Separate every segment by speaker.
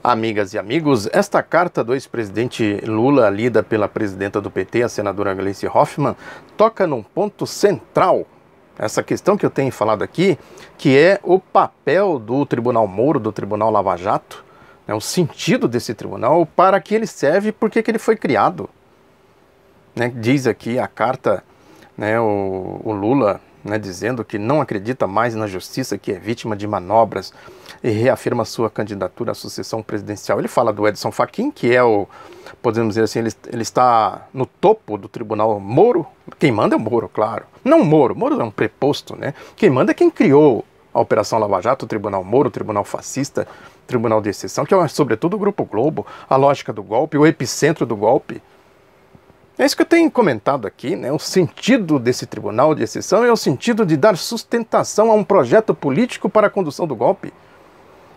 Speaker 1: Amigas e amigos, esta carta do ex-presidente Lula, lida pela presidenta do PT, a senadora Gleisi Hoffmann, toca num ponto central. Essa questão que eu tenho falado aqui, que é o papel do Tribunal Moro, do Tribunal Lava Jato, o sentido desse tribunal, para que ele serve e por que ele foi criado. Diz aqui a carta, o Lula, dizendo que não acredita mais na justiça, que é vítima de manobras, e reafirma sua candidatura à sucessão presidencial. Ele fala do Edson Fachin, que é o, podemos dizer assim, ele está no topo do Tribunal Moro. Quem manda é o Moro, claro. Não o Moro é um preposto, Quem manda é quem criou a Operação Lava Jato, o Tribunal Moro, o Tribunal Fascista, Tribunal de Exceção, que é sobretudo o Grupo Globo, a lógica do golpe, o epicentro do golpe. É isso que eu tenho comentado aqui, O sentido desse tribunal de exceção é o sentido de dar sustentação a um projeto político para a condução do golpe.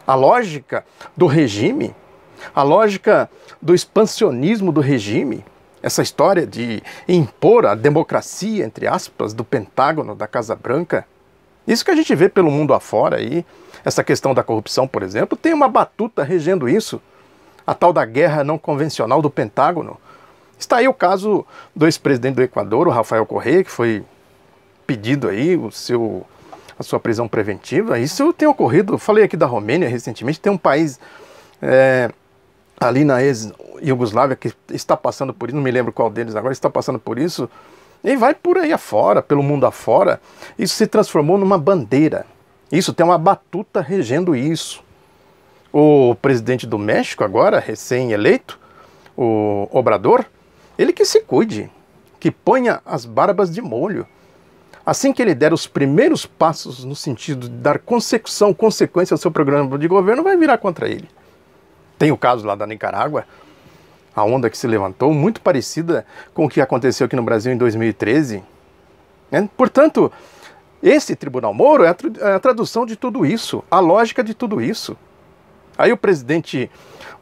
Speaker 1: A lógica do regime, a lógica do expansionismo do regime, essa história de impor a democracia, entre aspas, do Pentágono, da Casa Branca, isso que a gente vê pelo mundo afora aí, essa questão da corrupção, por exemplo, tem uma batuta regendo isso, a tal da guerra não convencional do Pentágono. Está aí o caso do ex-presidente do Equador, o Rafael Correa, que foi pedido aí a sua prisão preventiva. Isso tem ocorrido, falei aqui da Romênia recentemente, tem um país ali na ex-Iugoslávia que está passando por isso, não me lembro qual deles agora, está passando por isso, e vai por aí afora, pelo mundo afora. Isso se transformou numa bandeira, isso tem uma batuta regendo isso. O presidente do México agora, recém-eleito, o Obrador, ele que se cuide, que ponha as barbas de molho. Assim que ele der os primeiros passos no sentido de dar consequência ao seu programa de governo, vai virar contra ele. Tem o caso lá da Nicarágua, a onda que se levantou, muito parecida com o que aconteceu aqui no Brasil em 2013. Portanto, esse Tribunal Moro é a tradução de tudo isso, a lógica de tudo isso. Aí o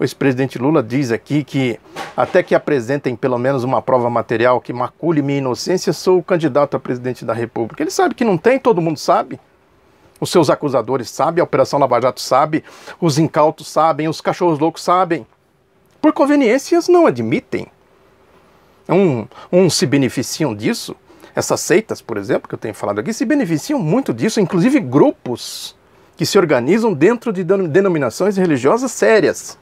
Speaker 1: ex-presidente Lula diz aqui que até que apresentem pelo menos uma prova material que macule minha inocência, sou o candidato a presidente da República. Ele sabe que não tem, todo mundo sabe. Os seus acusadores sabem, a Operação Lava Jato sabe, os incautos sabem, os cachorros loucos sabem. Por conveniências não admitem. Uns se beneficiam disso. Essas seitas, por exemplo, que eu tenho falado aqui, se beneficiam muito disso, inclusive grupos que se organizam dentro de denominações religiosas sérias.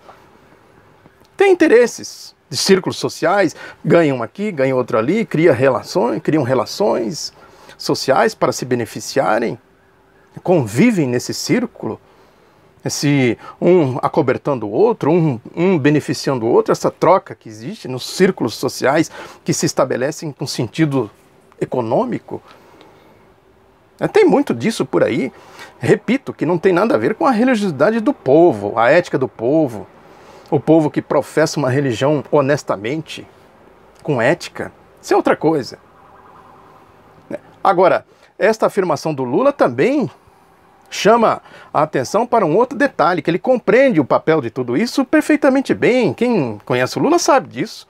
Speaker 1: Tem interesses de círculos sociais, ganham aqui, ganham outro ali, criam relações sociais para se beneficiarem, convivem nesse círculo, um acobertando o outro, um beneficiando o outro, essa troca que existe nos círculos sociais que se estabelecem com sentido econômico. Tem muito disso por aí, repito, que não tem nada a ver com a religiosidade do povo, a ética do povo, o povo que professa uma religião honestamente, com ética, isso é outra coisa. Agora, esta afirmação do Lula também chama a atenção para um outro detalhe, que ele compreende o papel de tudo isso perfeitamente bem. Quem conhece o Lula sabe disso.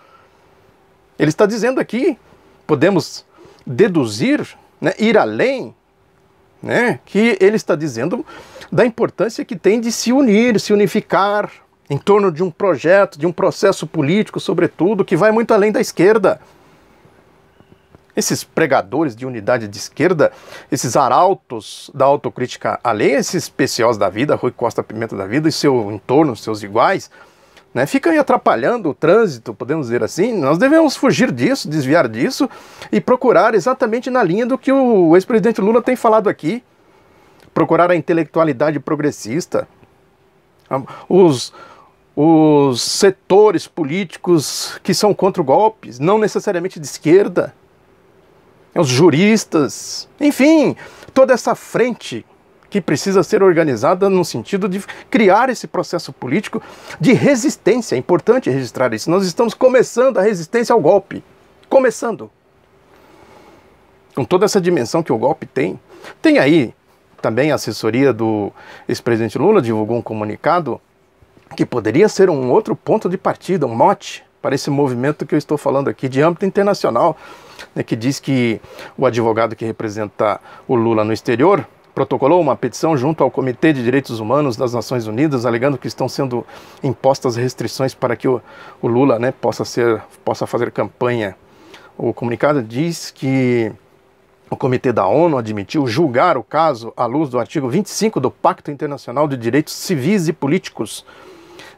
Speaker 1: Ele está dizendo aqui, podemos deduzir, ir além, que ele está dizendo da importância que tem de se unir, se unificar em torno de um projeto, de um processo político, sobretudo, que vai muito além da esquerda. Esses pregadores de unidade de esquerda, esses arautos da autocrítica alheia, esses PCOs da vida, Rui Costa Pimenta da vida e seu entorno, seus iguais, ficam aí atrapalhando o trânsito, podemos dizer assim. Nós devemos fugir disso, desviar disso e procurar exatamente na linha do que o ex-presidente Lula tem falado aqui. Procurar a intelectualidade progressista, os setores políticos que são contra o golpe, não necessariamente de esquerda, os juristas, enfim, toda essa frente que precisa ser organizada no sentido de criar esse processo político de resistência. É importante registrar isso. Nós estamos começando a resistência ao golpe. Começando. Com toda essa dimensão que o golpe tem. Tem aí também a assessoria do ex-presidente Lula, divulgou um comunicado que poderia ser um outro ponto de partida, um mote para esse movimento que eu estou falando aqui de âmbito internacional, que diz que o advogado que representa o Lula no exterior protocolou uma petição junto ao Comitê de Direitos Humanos das Nações Unidas, alegando que estão sendo impostas restrições para que o Lula, né, possa fazer campanha. O comunicado diz que o Comitê da ONU admitiu julgar o caso à luz do artigo 25 do Pacto Internacional de Direitos Civis e Políticos.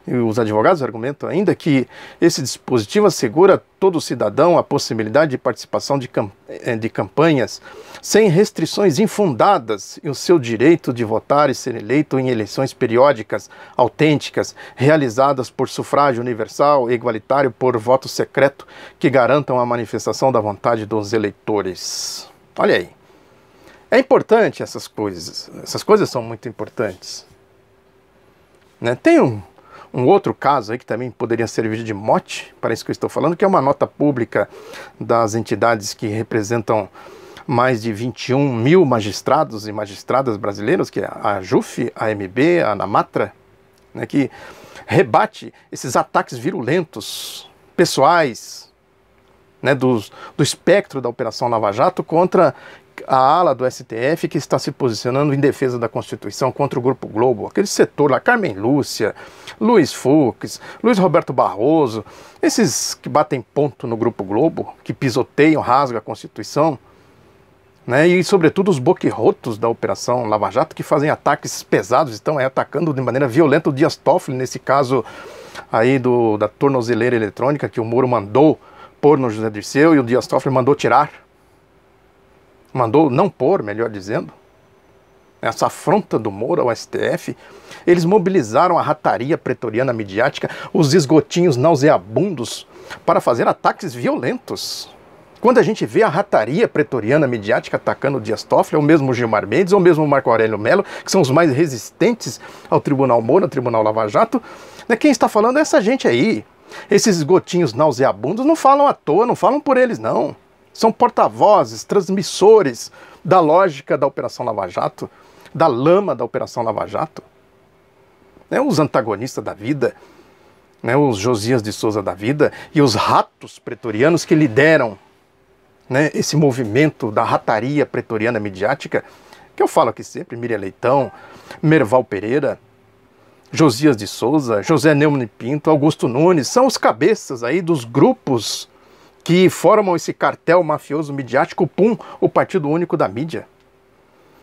Speaker 1: E os advogados argumentam ainda que esse dispositivo assegura a todo cidadão a possibilidade de participação de campanhas sem restrições infundadas e o seu direito de votar e ser eleito em eleições periódicas, autênticas, realizadas por sufrágio universal e igualitário por voto secreto que garantam a manifestação da vontade dos eleitores. Olha aí. É importante essas coisas são muito importantes. Né? Tem um outro caso aí que também poderia servir de mote para isso que eu estou falando, que é uma nota pública das entidades que representam mais de 21 mil magistrados e magistradas brasileiros, que é a AJUF, a AMB, a ANAMATRA, né, que rebate esses ataques virulentos, pessoais, né, do espectro da Operação Lava Jato contra a ala do STF que está se posicionando em defesa da Constituição contra o Grupo Globo, aquele setor lá, Carmen Lúcia, Luiz Fux, Luiz Roberto Barroso, esses que batem ponto no Grupo Globo, que pisoteiam, rasgam a Constituição, né, e sobretudo os boquirrotos da Operação Lava Jato que fazem ataques pesados, estão aí atacando de maneira violenta o Dias Toffoli, nesse caso aí da tornozeleira eletrônica que o Moro mandou pôr no José Dirceu e o Dias Toffoli mandou tirar. Mandou não pôr, melhor dizendo, essa afronta do Moro ao STF. Eles mobilizaram a rataria pretoriana midiática, os esgotinhos nauseabundos, para fazer ataques violentos. Quando a gente vê a rataria pretoriana midiática atacando o Dias Toffoli, ou mesmo o Gilmar Mendes, ou mesmo o Marco Aurélio Mello, que são os mais resistentes ao Tribunal Moro, ao Tribunal Lava Jato, né, quem está falando é essa gente aí. Esses esgotinhos nauseabundos não falam à toa, não falam por eles, não. São porta-vozes, transmissores da lógica da Operação Lava Jato, da lama da Operação Lava Jato. Né, os antagonistas da vida, né, os Josias de Souza da vida e os ratos pretorianos que lideram, né, esse movimento da rataria pretoriana midiática, que eu falo aqui sempre, Miriam Leitão, Merval Pereira, Josias de Souza, José Neumann Pinto, Augusto Nunes, são os cabeças aí dos grupos que formam esse cartel mafioso midiático, o Partido Único da Mídia.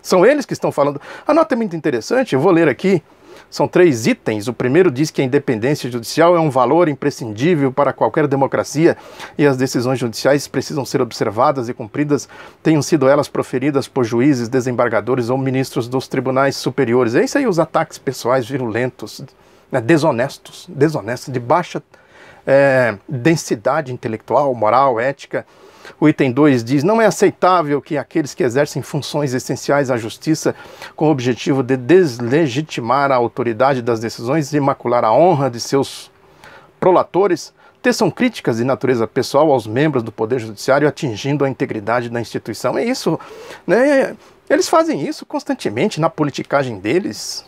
Speaker 1: São eles que estão falando. A nota é muito interessante, eu vou ler aqui. São 3 itens. O primeiro diz que a independência judicial é um valor imprescindível para qualquer democracia e as decisões judiciais precisam ser observadas e cumpridas, tenham sido elas proferidas por juízes, desembargadores ou ministros dos tribunais superiores. É isso aí, os ataques pessoais virulentos, né, desonestos, de baixa densidade intelectual, moral, ética. O item 2 diz: não é aceitável que aqueles que exercem funções essenciais à justiça com o objetivo de deslegitimar a autoridade das decisões e macular a honra de seus prolatores teçam críticas de natureza pessoal aos membros do Poder Judiciário, atingindo a integridade da instituição. É isso, né? Eles fazem isso constantemente na politicagem deles.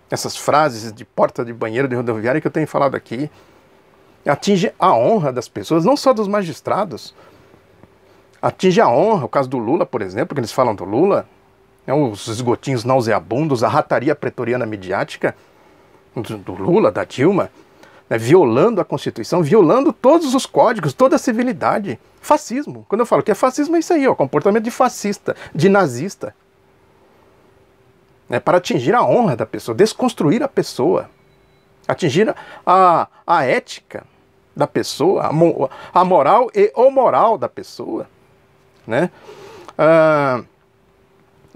Speaker 1: Essas frases de porta de banheiro de rodoviária que eu tenho falado aqui. Atinge a honra das pessoas, não só dos magistrados. Atinge a honra, o caso do Lula, por exemplo, que eles falam do Lula, os esgotinhos nauseabundos, a rataria pretoriana midiática do Lula, da Dilma, né, violando a Constituição, violando todos os códigos, toda a civilidade. Fascismo. Quando eu falo que é fascismo, é isso aí, ó, comportamento de fascista, de nazista. Para atingir a honra da pessoa, desconstruir a pessoa, atingir a ética da pessoa, a moral e o moral da pessoa, né?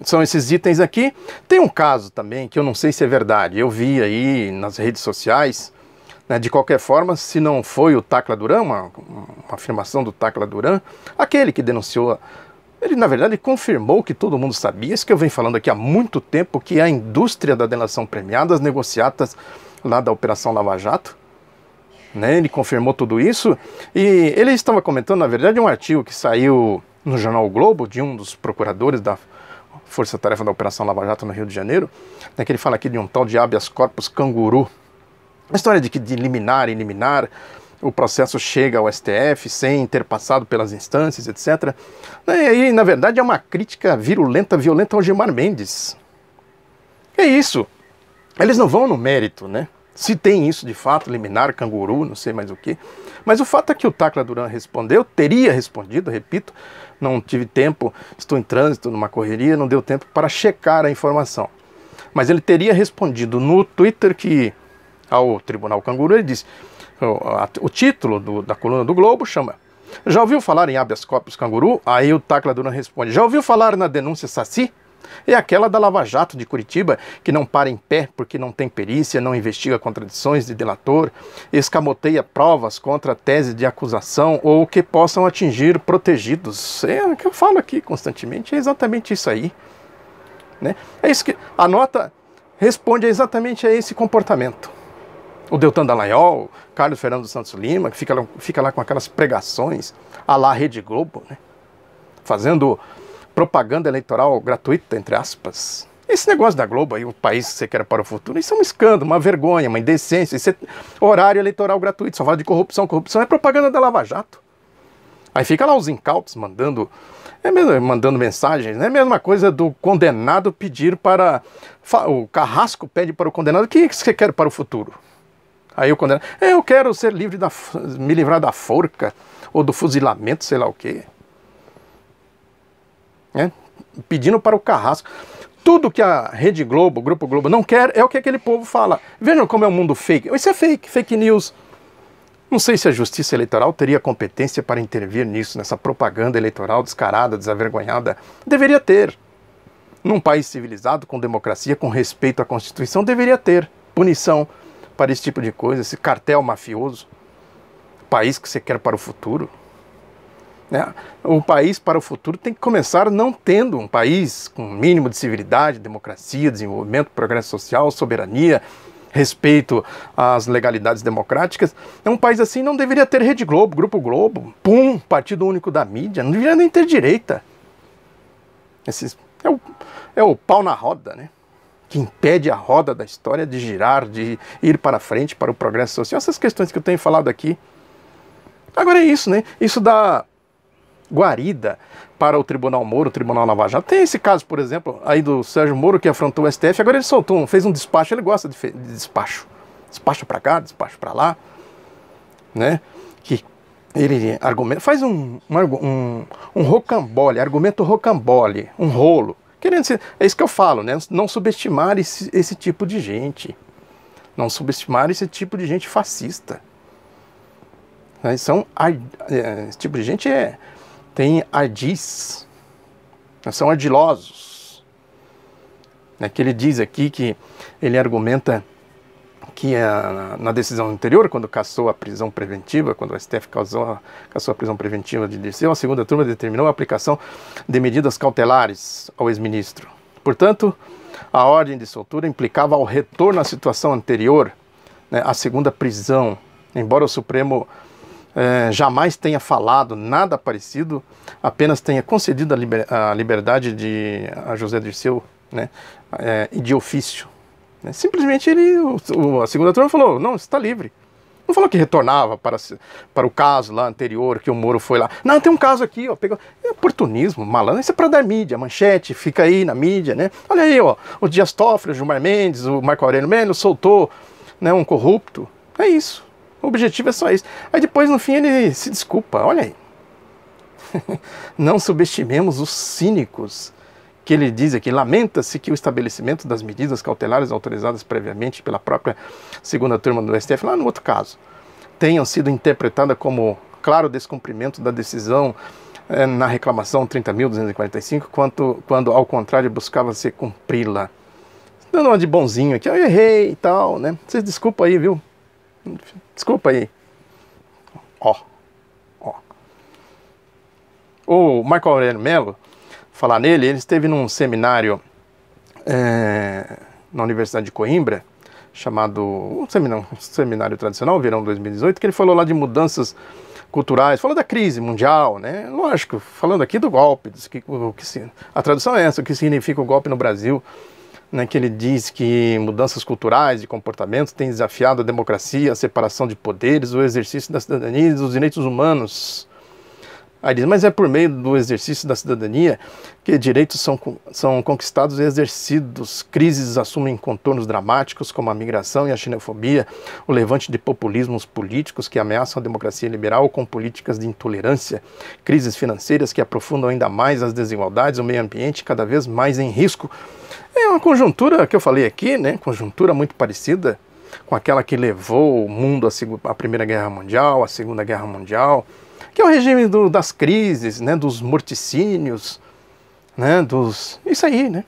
Speaker 1: São esses itens aqui. Tem um caso também que eu não sei se é verdade, eu vi aí nas redes sociais, né, de qualquer forma, se não foi o Tacla Duran, uma afirmação do Tacla Duran, aquele que denunciou, ele na verdade confirmou que todo mundo sabia, isso que eu venho falando aqui há muito tempo, que a indústria da delação premiada, as negociatas lá da Operação Lava Jato, né, ele confirmou tudo isso, e ele estava comentando, na verdade, um artigo que saiu no jornal o Globo, de um dos procuradores da Força-Tarefa da Operação Lava Jato no Rio de Janeiro, né, que ele fala aqui de um tal de habeas corpus canguru, a história de liminar, o processo chega ao STF sem ter passado pelas instâncias, etc. E aí, na verdade, é uma crítica virulenta, violenta ao Gilmar Mendes. É isso. Eles não vão no mérito, né? Se tem isso de fato, liminar, canguru, não sei mais o que. Mas o fato é que o Tacla Duran respondeu, teria respondido, repito, não tive tempo, estou em trânsito, numa correria, não deu tempo para checar a informação. Mas ele teria respondido no Twitter que, ao Tribunal Canguru, ele disse, o título da coluna do Globo chama "Já ouviu falar em habeas corpus canguru?" Aí o Tacla Duran responde: "Já ouviu falar na denúncia Saci?" É aquela da Lava Jato de Curitiba, que não para em pé porque não tem perícia, não investiga contradições de delator, escamoteia provas contra a tese de acusação ou que possam atingir protegidos. É o que eu falo aqui constantemente, é exatamente isso aí. Né? É isso que a nota responde exatamente a esse comportamento. O Deltan Dallagnol, Carlos Fernando dos Santos Lima, que fica lá com aquelas pregações à la Rede Globo, né? Fazendo propaganda eleitoral gratuita, entre aspas. Esse negócio da Globo aí, o país que você quer para o futuro, isso é um escândalo, uma vergonha, uma indecência. Isso é horário eleitoral gratuito, só fala de corrupção. Corrupção é propaganda da Lava Jato. Aí fica lá os incautos mandando mensagens, né? Mesma coisa do condenado pedir para... O Carrasco pede para o condenado: "O que você quer para o futuro?" Aí o condenado: "Eu quero ser livre me livrar da forca ou do fuzilamento, sei lá o quê." Pedindo para o Carrasco. Tudo que a Rede Globo, o Grupo Globo não quer é o que aquele povo fala. Vejam como é um mundo fake. Isso é fake news. Não sei se a Justiça Eleitoral teria competência para intervir nisso, nessa propaganda eleitoral descarada, desavergonhada. Deveria ter. Num país civilizado, com democracia, com respeito à Constituição, deveria ter punição para esse tipo de coisa, esse cartel mafioso. País que você quer para o futuro. O país para o futuro tem que começar não tendo um país com um mínimo de civilidade, democracia, desenvolvimento, progresso social, soberania, respeito às legalidades democráticas. Um país assim não deveria ter Rede Globo, Grupo Globo, Partido Único da Mídia, não deveria nem ter direita. É o pau na roda, né? Que impede a roda da história de girar, de ir para frente, para o progresso social. Essas questões que eu tenho falado aqui. Agora é isso, né? Isso dá guarida para o Tribunal Moro, o Tribunal Lava Jato. Tem esse caso, por exemplo, aí do Sérgio Moro, que afrontou o STF. Agora ele fez um despacho. Ele gosta de despacho. Despacho para cá, despacho para lá, né? Que ele argumenta, faz um rocambole, argumento rocambole, um rolo. É isso que eu falo, né? Não subestimar esse tipo de gente. Não subestimar esse tipo de gente fascista. Esse tipo de gente tem ardis, são ardilosos. Que ele diz aqui que ele argumenta que na decisão anterior, quando cassou a prisão preventiva, quando o STF cassou a prisão preventiva de Dirceu, a segunda turma determinou a aplicação de medidas cautelares ao ex-ministro. Portanto, a ordem de soltura implicava ao retorno à situação anterior, à segunda prisão, embora o Supremo jamais tenha falado nada parecido, apenas tenha concedido a liberdade a José Dirceu, e de ofício. Simplesmente a segunda turma falou: não, você está livre. Não falou que retornava para o caso lá anterior, que o Moro foi lá. Não, tem um caso aqui, ó, pegou. É oportunismo, malandro. Isso é para dar mídia, manchete, fica aí na mídia, né? Olha aí, ó, o Dias Toffoli, o Gilmar Mendes, o Marco Aurélio Melo soltou, um corrupto. É isso. O objetivo é só isso. Aí depois, no fim, ele se desculpa. Olha aí. Não subestimemos os cínicos, que ele diz aqui: lamenta-se que o estabelecimento das medidas cautelares autorizadas previamente pela própria segunda turma do STF, lá no outro caso, tenham sido interpretadas como claro descumprimento da decisão na reclamação 30.245, quando ao contrário buscava-se cumpri-la. Dando uma de bonzinho aqui: eu errei e tal, né? Vocês desculpa aí, viu? Desculpa aí. O Marco Aurélio Melo, falar nele, ele esteve num seminário na Universidade de Coimbra, chamado um seminário tradicional, verão 2018, que ele falou lá de mudanças culturais, falou da crise mundial, né? Lógico, falando aqui do golpe, a tradução é essa: o que significa o golpe no Brasil, né, que ele diz que mudanças culturais e comportamentos têm desafiado a democracia, a separação de poderes, o exercício da cidadania e dos direitos humanos. Aí diz, mas é por meio do exercício da cidadania que direitos são conquistados e exercidos. Crises assumem contornos dramáticos como a migração e a xenofobia, o levante de populismos políticos que ameaçam a democracia liberal com políticas de intolerância, crises financeiras que aprofundam ainda mais as desigualdades, o meio ambiente cada vez mais em risco. É uma conjuntura que eu falei aqui, né? Conjuntura muito parecida com aquela que levou o mundo à Primeira Guerra Mundial, à Segunda Guerra Mundial, que é o regime das crises, né, dos morticínios, né, isso aí, né?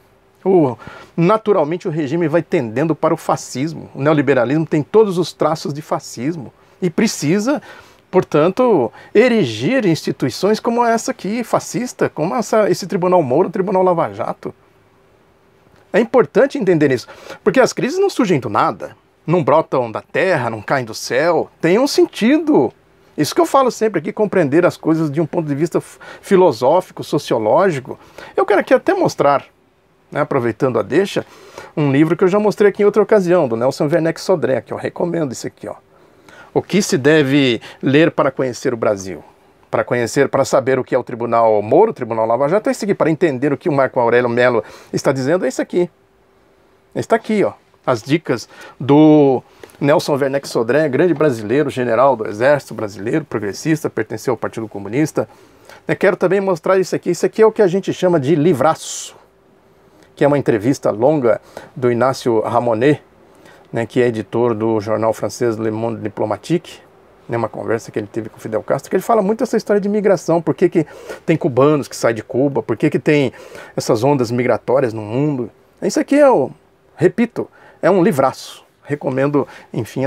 Speaker 1: Naturalmente o regime vai tendendo para o fascismo. O neoliberalismo tem todos os traços de fascismo e precisa, portanto, erigir instituições como essa aqui, fascista, como esse Tribunal Moura, o Tribunal Lava Jato. É importante entender isso, porque as crises não surgem do nada, não brotam da terra, não caem do céu, tem um sentido. Isso que eu falo sempre aqui, compreender as coisas de um ponto de vista filosófico, sociológico. Eu quero aqui até mostrar, né, aproveitando a deixa, um livro que eu já mostrei aqui em outra ocasião, do Nelson Werneck Sodré, que eu recomendo esse aqui, ó. O que se deve ler para conhecer o Brasil? Para saber o que é o Tribunal Moro, o Tribunal Lava Jato, é esse aqui. Para entender o que o Marco Aurélio Mello está dizendo, é esse aqui. Está aqui, ó. As dicas do Nelson Werneck Sodré, grande brasileiro, general do Exército Brasileiro, progressista, pertenceu ao Partido Comunista. Eu quero também mostrar isso aqui. Isso aqui é o que a gente chama de livraço, que é uma entrevista longa do Inácio Ramonet, né, que é editor do jornal francês Le Monde Diplomatique, né, uma conversa que ele teve com o Fidel Castro, que ele fala muito essa história de migração, por que tem cubanos que saem de Cuba, por que tem essas ondas migratórias no mundo. Isso aqui repito, é um livraço. Recomendo, enfim,